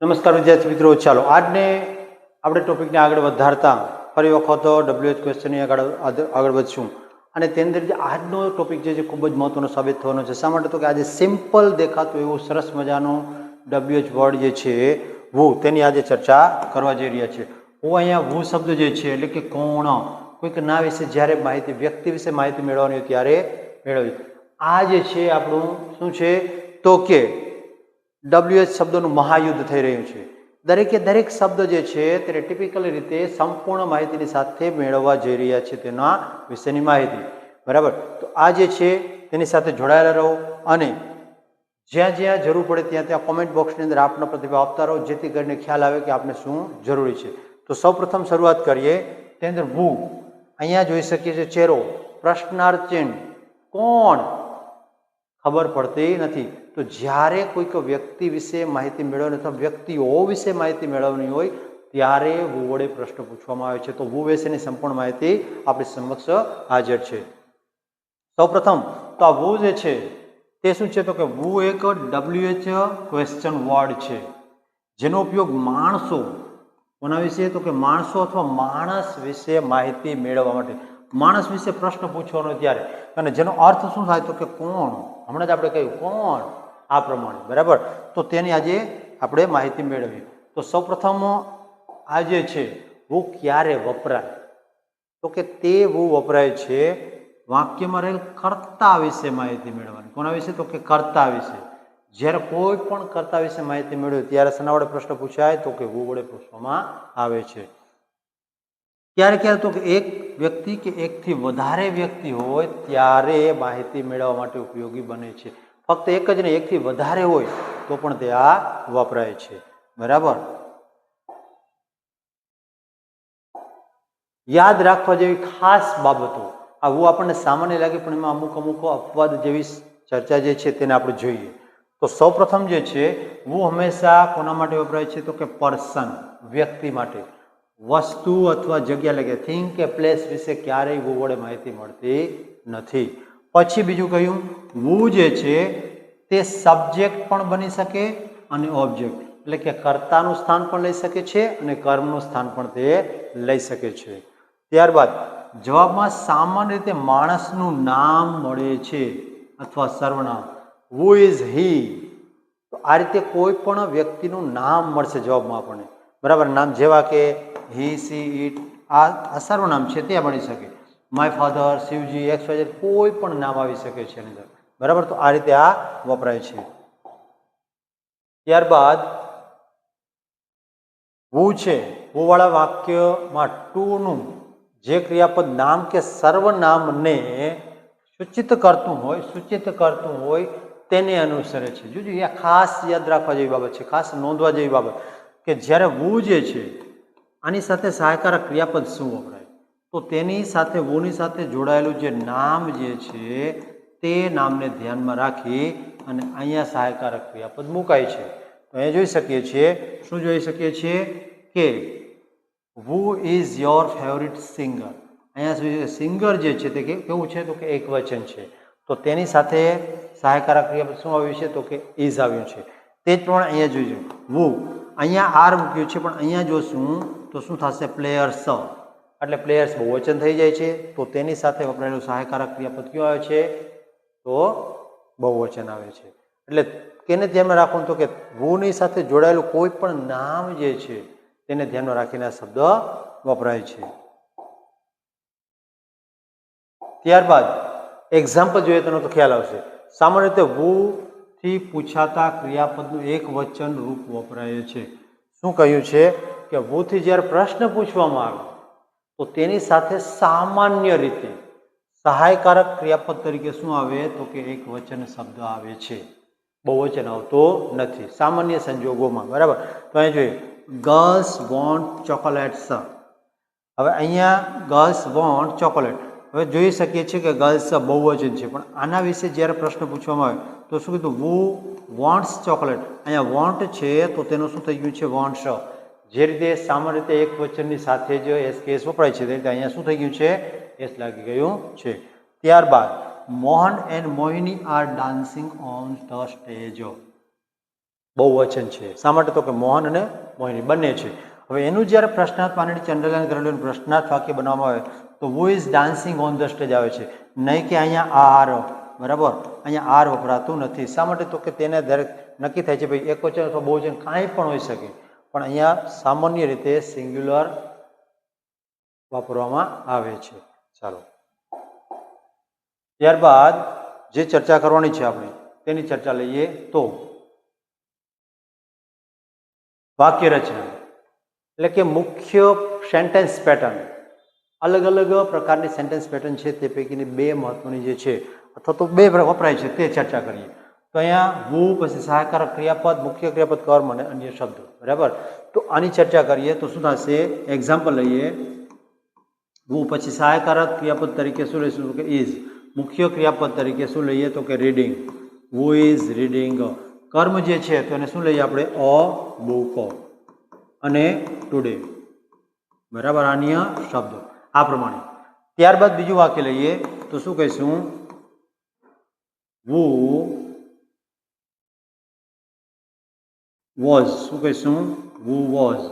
નમસ્કાર વિદ્યાર્થી મિત્રો, ચાલો આજને આપણે ટોપિકને આગળ વધારતા ફરી વખત WH ક્વેશ્ચનની આગળ વધશું. અને તેની અંદર જે આજનો ટોપિક જે છે ખૂબ જ મહત્વનો સાબિત થવાનો છે. શા માટે? તો કે આજે સિમ્પલ દેખાતું એવું સરસ મજાનું WH વર્ડ જે છે વુ, તેની આજે ચર્ચા કરવા જઈ રહ્યા છે. હું અહીંયા વુ શબ્દ જે છે એટલે કે કોણ, કોઈક ના વિશે જ્યારે માહિતી, વ્યક્તિ વિશે માહિતી મેળવવાની હોય ત્યારે મેળવવી. આ જે છે આપણું શું છે તો કે WH શબ્દોનું મહાયુદ્ધ થઈ રહ્યું છે. દરેકે દરેક શબ્દ જે છે તેને ટિપિકલી રીતે સંપૂર્ણ માહિતીની સાથે મેળવવા જઈ રહ્યા છે તેના વિશેની માહિતી. બરાબર? તો આ જે છે તેની સાથે જોડાયેલા રહો અને જ્યાં જ્યાં જરૂર પડે ત્યાં ત્યાં કોમેન્ટ બોક્સની અંદર આપનો પ્રતિભાવ આપતા રહો, જેથી કરીને ખ્યાલ આવે કે આપને શું જરૂરી છે. તો સૌપ્રથમ શરૂઆત કરીએ. તેની અંદર વુ, અહીંયા જોઈ શકીએ છીએ ચહેરો, પ્રશ્નાર્થ ચિહ્ન, કોણ, ખબર પડતી નથી. તો જ્યારે કોઈક વ્યક્તિ વિશે માહિતી મેળવવાની અથવા વ્યક્તિઓ વિશે માહિતી મેળવવાની હોય ત્યારે વુ વડે પ્રશ્ન પૂછવામાં આવે છે. તો વુ વિશેની સંપૂર્ણ માહિતી આપણી સમક્ષ હાજર છે. સૌપ્રથમ તો આ વુ જે છે તે શું છે? તો કે વુ એક WH ક્વેશ્ચન વર્ડ છે, જેનો ઉપયોગ માણસો, કોના વિશે? તો કે માણસો અથવા માણસ વિશે માહિતી મેળવવા માટે, માણસ વિશે પ્રશ્ન પૂછવાનો ત્યારે, અને જેનો અર્થ શું થાય? તો કે કોણ. હમણાં જ આપણે કહ્યું કોણ, આ પ્રમાણે. બરાબર? તો તેની આજે આપણે માહિતી મેળવીએ. તો સૌપ્રથમ આ જે છે વુ ક્યારે વપરાય? તો કે તે વુ વપરાય છે વાક્યમાં રહેલ કર્તા વિશે માહિતી મેળવવાની. કોના વિશે? તો કે કર્તા વિશે. જ્યારે કોઈ પણ કર્તા વિશે માહિતી મેળવે ત્યારે શેના વડે પ્રશ્ન પૂછાય? તો કે વુ વડે પૂછવામાં આવે છે. ક્યારે ક્યારે? તો કે એક વ્યક્તિ કે એકથી વધારે વ્યક્તિ હોય ત્યારે માહિતી મેળવવા માટે ઉપયોગી બને છે. ફક્ત એક જ નહીં, એકથી વધારે હોય તો પણ તે આ વપરાય છે. બરાબર? યાદ રાખવા જેવી ખાસ બાબતો. આ વુ આપણને સામાન્ય લાગે પણ એમાં અમુક અમુક અપવાદ જેવી ચર્ચા જે છે તેને આપણે જોઈએ. તો સૌપ્રથમ જે છે વુ હંમેશા કોના માટે વપરાય છે? તો કે પર્સન, વ્યક્તિ માટે. વસ્તુ અથવા જગ્યા લાગે, થિંગ કે પ્લેસ વિશે ક્યારેય વુ વડે માહિતી મળતી નથી. પછી બીજું કહ્યું, વુ જે છે તે સબ્જેક્ટ પણ બની શકે અને ઓબ્જેક્ટ, એટલે કે કર્તાનું સ્થાન પણ લઈ શકે છે અને કર્મનું સ્થાન પણ તે લઈ શકે છે. ત્યારબાદ જવાબમાં સામાન્ય રીતે માણસનું નામ મળે છે અથવા સર્વનામ. Who is he. તો આ રીતે કોઈ પણ વ્યક્તિનું નામ મળશે જવાબમાં આપણને. બરાબર? નામ જેવા કે હી, સી, ઇટ, આ સર્વનામ છે તે બની શકે. માય ફાધર, શિવજી, XYZ, કોઈ પણ નામ આવી શકે છે એની અંદર. બરાબર? તો આ રીતે આ વપરાય છે. ત્યારબાદ વુ છે, વુ વાળા વાક્યમાં ટુ નું જે ક્રિયાપદ નામ કે સર્વનામને સૂચિત કરતું હોય તેને અનુસરે છે. જોજો, એ ખાસ યાદ રાખવા જેવી બાબત છે, ખાસ નોંધવા જેવી બાબત, કે જ્યારે વુ જે છે આની સાથે સહાયકારક ક્રિયાપદ શું વપરાય? તો તેની સાથે, વુની સાથે જોડાયેલું જે નામ જે છે તે નામને ધ્યાનમાં રાખી અને અહીંયા સહાયકારક ક્રિયાપદ મુકાય છે. તો અહીંયા જોઈ શકીએ છીએ, શું જોઈ શકીએ છીએ? કે who is your favourite singer. અહીંયા સિંગર જે છે તે કેવું છે? તો કે એક વચન છે. તો તેની સાથે સહાયકારક ક્રિયાપદ શું આવ્યું છે? તો કે ઇઝ આવ્યું છે. તે જ પ્રમાણે અહીંયા જોઈજો, વુ અહીંયા આર મૂક્યું છે પણ અહીંયા જોશું તો શું થશે? પ્લેયર્સ. એટલે પ્લેયર્સ બહુવચન થઈ જાય છે. તો તેની સાથે વપરાયેલું સહાયકારક ક્રિયાપદ કયું આવે છે? તો બહુવચન આવે છે. એટલે કેને ધ્યાનમાં રાખવું? તો કે વુની સાથે જોડાયેલું કોઈ પણ નામ જે છે તેને ધ્યાનમાં રાખીને આ શબ્દ વપરાય છે. ત્યારબાદ એક્ઝામ્પલ જોઈએ તો ખ્યાલ આવશે. સામાન્ય રીતે વુ થી પૂછાતા ક્રિયાપદનું એક વચન રૂપ વપરાય છે. શું કહ્યું છે? કે વુ થી જ્યારે પ્રશ્ન પૂછવામાં આવે તો તેની સાથે સામાન્ય રીતે સહાયકારક ક્રિયાપદ તરીકે શું આવે? તો કે એક વચન શબ્દ આવે છે, બહુવચન આવતો નથી સામાન્ય સંજોગોમાં. બરાબર? તો અહીં જોઈએ, ગર્લ્સ વોન્ટ ચોકોલેટ્સ. હવે અહીંયા ગર્લ્સ વોન્ટ ચોકોલેટ. હવે જોઈ શકીએ છીએ કે ગર્લ્સ બહુવચન છે, પણ આના વિશે જ્યારે પ્રશ્ન પૂછવામાં આવે તો શું કીધું? વુ વોન્ટ્સ ચોકોલેટ. અહીંયા વોન્ટ છે તો તેનું શું થઈ ગયું છે? વોન્ટ્સ. જે રીતે સામાન્ય રીતે એક વચનની સાથે જ એસ કે એસ વપરાય છે તે રીતે અહીંયા શું થઈ ગયું છે? એસ લાગી ગયું છે. ત્યારબાદ Mohan and Mohini are dancing on the stage. બહુવચન છે. શા માટે? તો કે મોહન અને મોહિની બંને છે. હવે એનું જ્યારે પ્રશ્નાર્થ પાને નીચે અંડરલાઈન કરેલું પ્રશ્નાર્થ વાક્ય બનાવવામાં આવે તો who is dancing on the stage આવે છે, નહીં કે અહીંયા આર. બરાબર, અહીંયા આર વપરાતું નથી. શા માટે? તો કે તેને દરેક નક્કી થાય છે ભાઈ એકવચન અથવા બહુવચન કાંઈ પણ હોઈ શકે, પણ અહીંયા સામાન્ય રીતે સિંગ્યુલર વાપરવામાં આવે છે. ચાલો, ત્યારબાદ જે ચર્ચા કરવાની છે આપણે તેની ચર્ચા લઈએ તો વાક્ય રચના એટલે કે મુખ્ય સેન્ટેન્સ પેટર્ન. અલગ અલગ પ્રકારની સેન્ટેન્સ પેટર્ન છે તે પૈકીની બે મહત્વની જે છે અથવા તો બે વપરાય છે તે ચર્ચા કરીએ. તો અહીંયા હુ, પછી સહાયકારક ક્રિયાપદ, મુખ્ય ક્રિયાપદ, કર્મ અને અન્ય શબ્દો. બરાબર, તો આની ચર્ચા કરીએ તો શું થશે? એક્ઝામ્પલ લઈએ. હુ પછી સહાયકારક ક્રિયાપદ તરીકે શું લઈશું? કે ઇઝ. મુખ્ય ક્રિયાપદ તરીકે શું લઈએ? તો કે રીડિંગ. Who is reading. કર્મ જે છે તો એને શું લઈએ આપણે? અ બુક અને ટુડે. બરાબર, અન્ય શબ્દો આ પ્રમાણે. ત્યારબાદ બીજું વાક્ય લઈએ તો શું કહીશું? Who was. શું કહીશું? Who was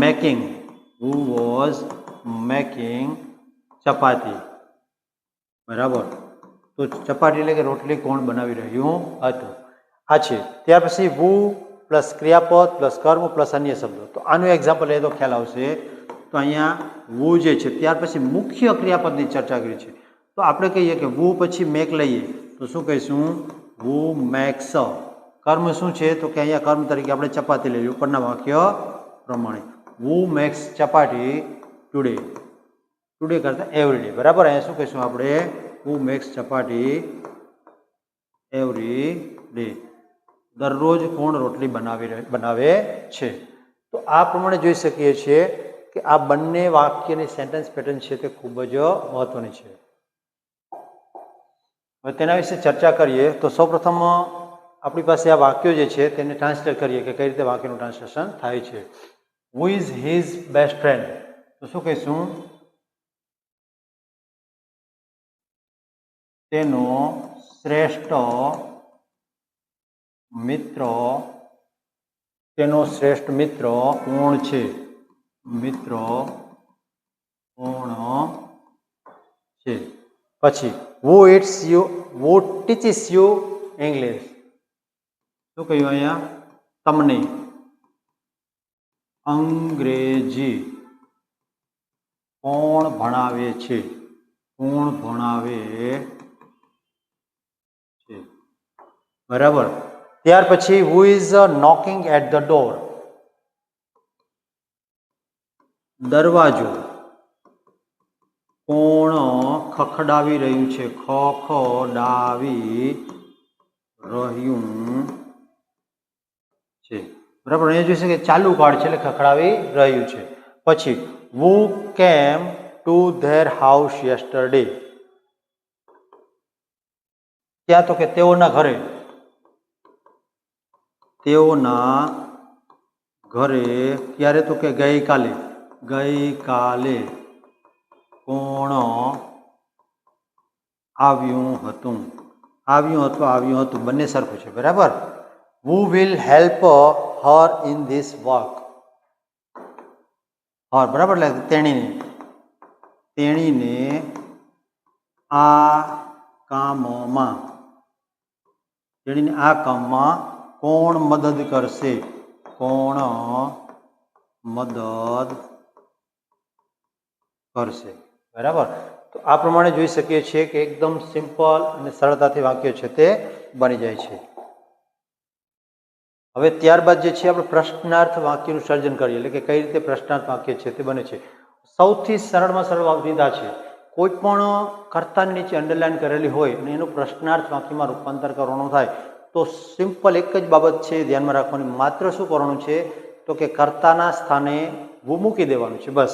making. Who was making chapati. બરાબર, તો ચપાટી એટલે કે રોટલી કોણ બનાવી રહ્યું હતું? આ છે. ત્યાર પછી હુ પ્લસ ક્રિયાપદ પ્લસ કર્મ પ્લસ અન્ય શબ્દો. તો આનું એક્ઝામ્પલ લઈએ તો ખ્યાલ આવશે. તો અહીંયા હુ જે છે ત્યાર પછી મુખ્ય ક્રિયાપદની ચર્ચા કરી છે. તો આપણે કહીએ કે હુ પછી મેક લઈએ તો શું કહીશું? હુ મેક્સ. કર્મ શું છે? તો કે અહીંયા કર્મ તરીકે આપણે ચપાતી લઈએ ઉપરના વાક્ય પ્રમાણે. હુ મેક્સ ચપાટી ટુડે. ટુડે કરતા એવરીડે. બરાબર, અહીંયા શું કહીશું આપણે? હુ મેક્સ ચપાટી એવરી ડે. દરરોજ કોણ રોટલી બનાવે છે? તો આ પ્રમાણે જોઈ શકીએ છીએ કે આ બંને વાક્યની સેન્ટેન્સ પેટર્ન છે તે ખૂબ જ મહત્વની છે. હવે તેના વિશે ચર્ચા કરીએ તો સૌપ્રથમ આપણી પાસે આ વાક્યો જે છે તેને ટ્રાન્સલેટ કરીએ કે કઈ રીતે વાક્યનું ટ્રાન્સલેશન થાય છે. Who is his best friend. તો શું કહીશું? તેનો શ્રેષ્ઠ મિત્ર. તેનો શ્રેષ્ઠ મિત્ર કોણ છે? મિત્ર કોણ છે? પછી હુ ટીચિસ યુ ઇંગ્લિશ. શું કહ્યું અહીંયા? તમને અંગ્રેજી કોણ ભણાવે છે? કોણ ભણાવે છે? બરાબર. ત્યાર પછી who is knocking at the door. દરવાજો કોણ ખખડાવી રહ્યું છે? ખખડાવી રહ્યું છે. બરાબર, અહીંયા જોઈ શકે ચાલુ કાળ છે એટલે ખખડાવી રહ્યું છે. પછી હુ came to there house yesterday. ક્યાં? તો કે તેઓના ઘરે. તેઓના ઘરે ક્યારે? તો કે ગઈકાલે. ગઈકાલે કોણ આવ્યું હતું? આવ્યું અથવા આવ્યું હતું બંને સરખું છે. બરાબર. Who will help her in this work. Her બરાબર એટલે તેણીને. તેણીને આ કામમાં. તેણીને આ કામમાં કોણ મદદ કરશે? કોણ મદદ કરશે? બરાબર. તો આ પ્રમાણે જોઈ શકીએ છીએ કે એકદમ સિમ્પલ અને સરળતાથી વાક્ય છે તે બની જાય છે. હવે ત્યારબાદ જે છે આપણે પ્રશ્નાર્થ વાક્યનું સર્જન કરીએ એટલે કે કઈ રીતે પ્રશ્નાર્થ વાક્ય છે તે બને છે. સૌથી સરળમાં સરળ વિધા છે. કોઈ પણ કર્તાની નીચે અંડરલાઈન કરેલી હોય અને એનું પ્રશ્નાર્થ વાક્યમાં રૂપાંતર કરવાનું થાય તો સિમ્પલ એક જ બાબત છે ધ્યાનમાં રાખવાની. માત્ર શું કરવાનું છે? તો કે કર્તાના સ્થાને હુ મૂકી દેવાનું છે. બસ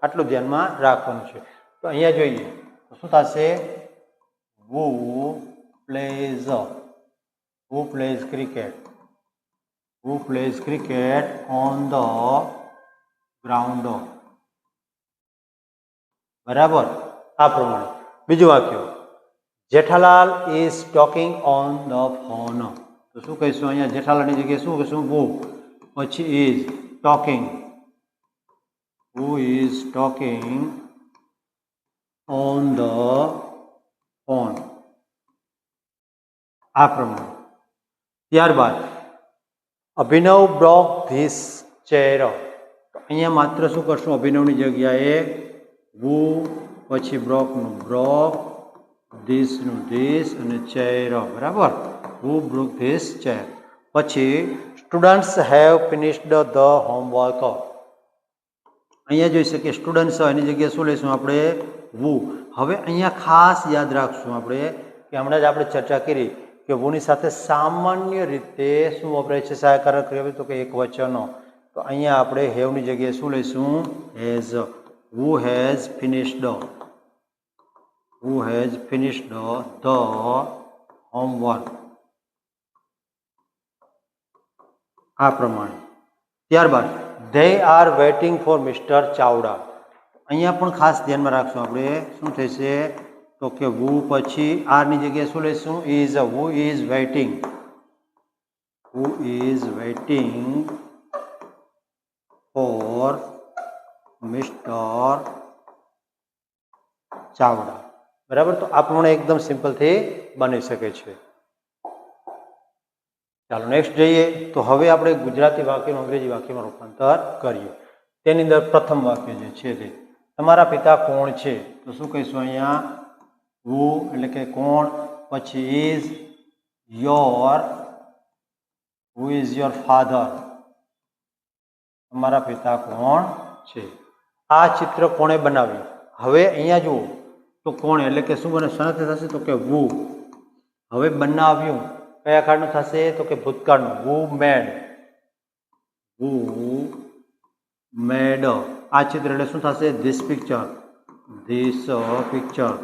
આટલું ધ્યાનમાં રાખવાનું છે. તો અહીંયા જોઈએ તો શું થશે? Who plays cricket. Who plays cricket on the ground. બરાબર, આ પ્રમાણે. બીજું વાક્ય Jethalal is talking on the phone. તો શું કહીશું અહીંયા જેઠાલાલની જગ્યાએ શું કહીશું who, પછી is talking, who is talking on the phone, આ પ્રમાણે. ત્યારબાદ અભિનવ બ્રોક ધીસ ચેર, અહીંયા માત્ર શું કરશું અભિનવની જગ્યાએ who, પછી બ્રોકનું બ્રોક, ધીસનું ધીસ અને ચેર, બરાબર. who broke this chair. પછી students have finished the homework, અહીંયા જોઈ શકીએ સ્ટુડન્ટ્સ એની જગ્યાએ શું લઈશું આપણે who. હવે અહીંયા ખાસ યાદ રાખશું આપણે કે હમણાં જ આપણે ચર્ચા કરી કે whoની સાથે સામાન્ય રીતે શું વપરાય છે સહાયકારક ક્રિયાપદ, તો કે એક વચનો. તો અહીંયા આપણે હેવની જગ્યાએ શું લઈશું has. who has finished, who has finished the homework, આ પ્રમાણે. ત્યારબાદ they are waiting for Mr. Chavda, અહીંયા પણ ખાસ ધ્યાનમાં રાખશું આપણે શું થશે તો કે who પછી આરની જગ્યાએ શું લઈશું is. who is waiting, who is waiting for Mr. Chavda, બરાબર. તો આ પ્રમાણે એકદમ સિમ્પલથી બની શકે છે. ચાલો નેક્સ્ટ જઈએ. તો હવે આપણે ગુજરાતી વાક્યનું અંગ્રેજી વાક્યમાં રૂપાંતર કરીએ. તેની અંદર પ્રથમ વાક્ય જે છે તે તમારા પિતા કોણ છે, તો શું કહીશું અહીંયા who એટલે કે કોણ, પછી is your, who is your father, તમારા પિતા કોણ છે. આ ચિત્ર કોણે બનાવ્યું, હવે અહીંયા જુઓ તો કોણ એટલે કે શું બને શનાર્થી થશે તો કે who. હવે બનાવ્યું કયા કાળનું થશે તો કે ભૂતકાળનું who made, who made. આ ચિત્ર એટલે શું થશે this picture, this picture,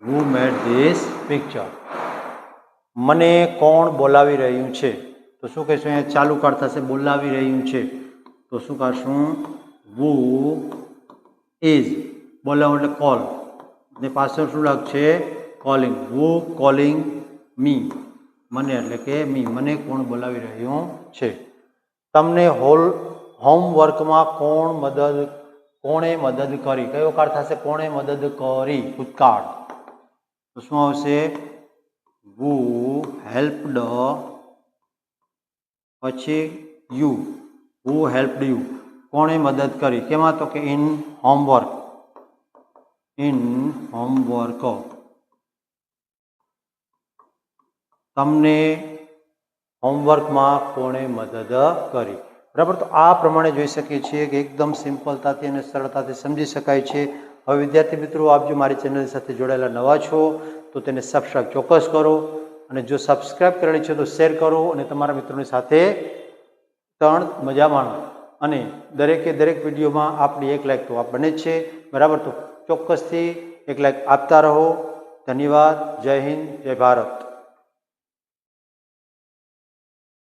who made this picture. મને કોણ બોલાવી રહ્યું છે, તો શું કહીશું અહીંયા ચાલુ કાળ થશે બોલાવી રહ્યું છે, તો શું કરશું who is, બોલાવવું એટલે કોલ ને પાછળ શું લાગશે કોલિંગ, who calling me, મને એટલે કે મી, મને કોણ બોલાવી રહ્યું છે. તમને હોમવર્કમાં કોણે મદદ કરી, કયો કાળ થશે કોણે મદદ કરી ભૂતકાળ, તો શું આવશે who helped, પછી you, who helped you, કોણે મદદ કરી કેમાં તો કે ઇન હોમવર્ક, ઇન હોમવર્ક. તમને હોમવર્કમાં કોણે મદદ કરી, બરાબર. તો આ પ્રમાણે જોઈ શકીએ છીએ કે એકદમ સિમ્પલતાથી અને સરળતાથી સમજી શકાય છે. હવે વિદ્યાર્થી મિત્રો આપ જો મારી ચેનલ સાથે જોડાયેલા નવા છો તો તેને સબસ્ક્રાઈબ ચોક્કસ કરો, અને જો સબસ્ક્રાઈબ કરેલી છે તો શેર કરો અને તમારા મિત્રોની સાથે મજા માણો. અને દરેકે દરેક વિડીયોમાં આપની એક લાઈક તો આપ બને જ છે, બરાબર. તો ચોક્કસથી એક લાઈક આપતા રહો. ધન્યવાદ. જય હિન્દ, જય ભારત.